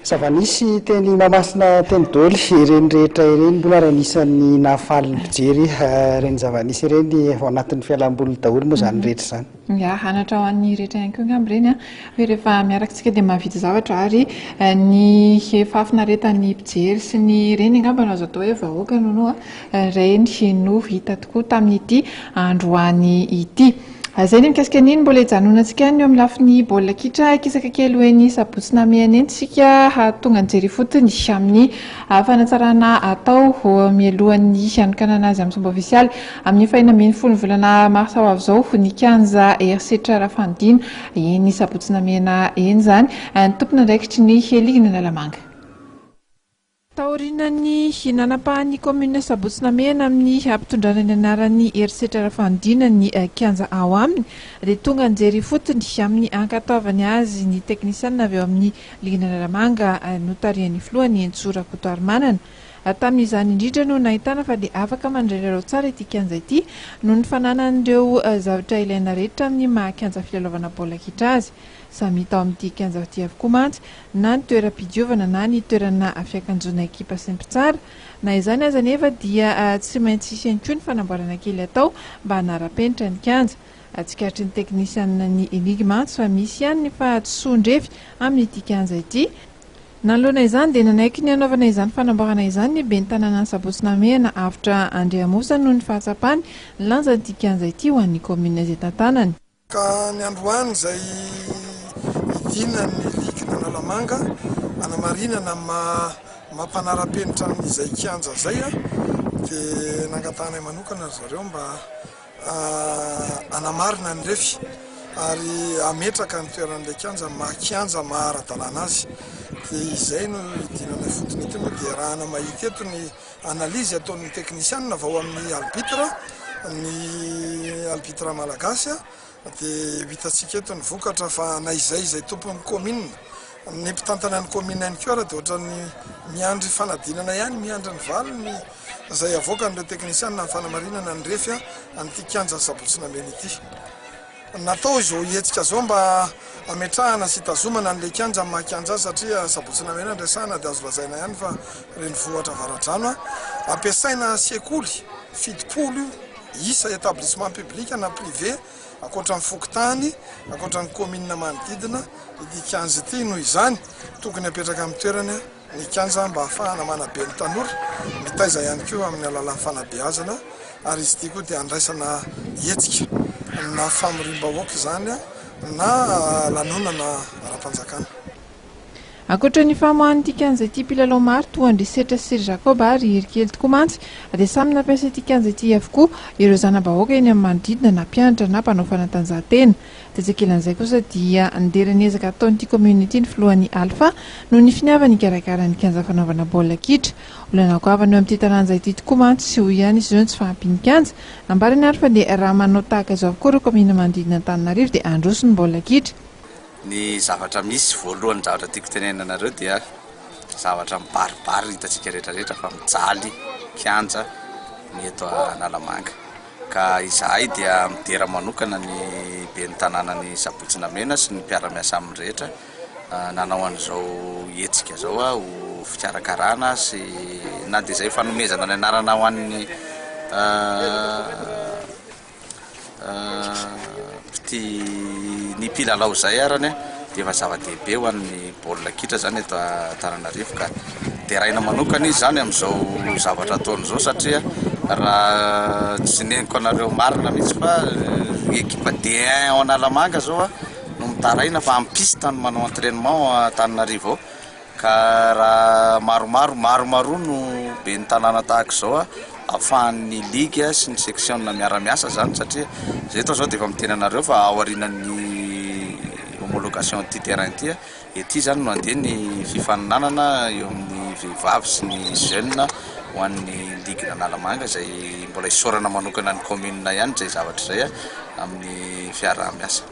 Zava-nisy teny Mahamasina teny Dôly ireny rehetra ireny mbola anisan'ny nahafaly ny mpijery ireny zava-nisy ireny ao anatin'ny fialamboly daholo moa zany rehetra zany. Ya, hanatra ho an'ny rehetra ihany koa angamba ireny hoe rehefa miarakantsika dia mahavita zavatra ary ny fahafinaretan'ny mpijery sy ny reny angamba no azo atao hoe vahoaka nono reny no hita tokoa tamin'ity androany ity. Zay ny mikasika an'iny mbola hijanonantsika ny eo amin'ny lafin'ny baolina kitra kisaka kely hoe ny sabotsy namehana eny tsika tonga nijery fotony amin'ny fanatsarana atao mialohan'ny hianokanana azy amin'ny fomba ofisialy amin'ny fahinambin'ny folo volana marsa ho avy izao ny kianja RC Rafandina eny sabotsy namehana eny zany ny tompona andraikitry ny Ligna Analamanga. Taorinan'ny nanapahany commune Sabotsy Namehana amin'ny ampitondrana ny anaran'ny RC Rafandina ny kianja ao aminy dia tonga nijery fotony amin'ny ankataovany azy ny teknisianina avy eo amin'ny Ligna Analamanga notarian'ny filohany Entsora Kotoarimanana. Tamin'izany indrindra no nahitana fa dia afaka mandrerarao tsara ity kianja ity no ny fananan'ireo zavatra ilaina rehetra amin'ny maha-kianja filalaovana baolina kitra azy. Samy hita ao amin'ity kianja ity avokoa mantsy na ny toeram-pidiovana na ny toerana fiakanjoana ekipa sy ny mpitsara. Na izany aza nefa dia tsy maintsy hisy ihany koa ny fanamboarana kely atao mba hanara-penitra ny kianja. Tsikaritry ny teknisianina ny Enigma mantsy fa misy ihany ny fahatsoandrefy amin'ity kianja ity. Nanoloana izany dia nanaiky ny anaovana izany fanamboarana izany ny ben'ny tanàna Sabotsy Namehana avitra Andriamosa noho ny fahatsapany lanjan'ity kianja ity ho an'ny commune Zetantanany. Ka ny androany izay idina ny Ligna Analamanga anamarinana mampanara-penitra amin'izay kianja zay dia nangatanay manokana zareo mba anamarina ny refy ary ametraka ny toeran'ilay kianja kianja mahara-dalàna azy. Dia izay no idinanay fotony ety moa dia raha namahita eto ny analizy ataon'ny teknisianina vao amin'ny albitre malagasy dia vitantsika eto ny vokatra fa na izay tompon'ny commune ny mpitantana ny commune any koa dia ohatran'ny miandry fanadinana ihany miandry ny valiny izay avoaka n'ireo teknisianina ny fanamarinana ny refy an'ity kianja Sabotsy Namehana ity. Natao izao hetsika zao mba ametrahana sy tazomana an'ilay kianja amin'ny maha-kianja azy satria Sabotsy Namehana andresana dia azo lazaina ihany fa reny vohatra varadrano ampiasaina sekoly fitopolo isa établissement public na privé akoatra amin'ny fokotany akoatra ny commune manodidina ity kianja ity noho izany tokony apetraka amin'ny toerana ny kianja mba ahafahana manabe ny tanora mitaiza ihany koa amin'ny alalan'ny fanabeazana ary izy ity koa dia andraisana hetsika na famorim-bahoaka izany na lanonana ara-panjakana. Ankoatra ny famohan'ity kianja ity mpilalao maro toa Andry Setra sy Jacob ary Erikely tokoa mantsy dia samy nampiasa ity kianja ity avokoa ireo zana-bahoaka eny amin'ny manodidina na mpianatra na mpanao fanatanjahantena. Tetsakelan'izay kosa dia anderany ezaka ataon'ity commune ity ny filohan'ny Alpha no ny finiavany ikarakara ny kianja fanaovana baolina kitra. Olana goavana eo amin'ity taranja ity tokoa mantsy sy ho ihany izy ireo tsy fahampiany kianja nambarany ary fa dia raha manao tahaka izao avokoa ireo commune manodidina Antananarivo dia androso ny baolina kitra. Ny zavatra misy voalohany zavatra tiako tenenanareo dia zavatra mibaribary hitantsika rehetrarehetra fa mijaly kianja ny eto Analamanga. Ka izahay dia midera manokana ny ben'ny tanànany Sabotsy Namehana sy ny mpiara-miasa amin'ny rehetra nanao an'izao hetsika zao ho fikarakarana sy na dia izay fanomezana ny anarana ho an'ny ny mpilalao zay arany dia efa zava-dehibe ho an'ny baolina kitra zany eto Antananarivo ka deraina manokana izy zany amin'izao zavatra ataon'izao satria raha jineniko anareo marina mihitsy fa ekipa D1 ao Analamanga zao no mitaraina fa amin'ny piste no manao entraînement Antananarivo ka raha maromaro no ben'ny tanàna tahaka izao ahafahan'ny ligue sy ny section miara-miasa zany satria zay tao zao dia efa miteny anareo fa ao aorianan'ny homologation ity terrain ity zany no andeha ny fifaninanana eo amin'ny vehivavy sy ny jeune ho an'ny Ligna Analamanga izay mbola isaorana manokana ny commune ihany zay zavatra izay amin'ny fiara-miasa.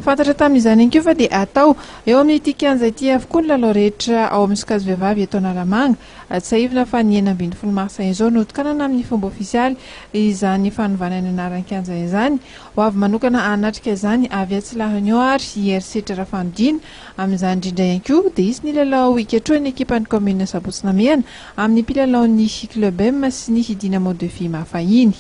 Fantatra tamin'izany ihany koa fa dia atao eo amin'ity kianja ity avokoa ny lalao rehetra ao amin'ny sokajy vehivavy eto Analamanga. Tsy ahivina fa ny 29 Mars izao notokanana amin'ny fomba ofisialy izany fanovana ny anaran'ny kianja izany. Ho avy manokana anatrika izany avy Atsilahany eo ary IRC Trarafandina amin'izany indrindra ihany koa dia isy ny lalao iketroan'ny ekipan'ny commune Sabotsy Namehana amin'ny mpilalaon'ny Club M sy ny Dynamo de Vima fahiny.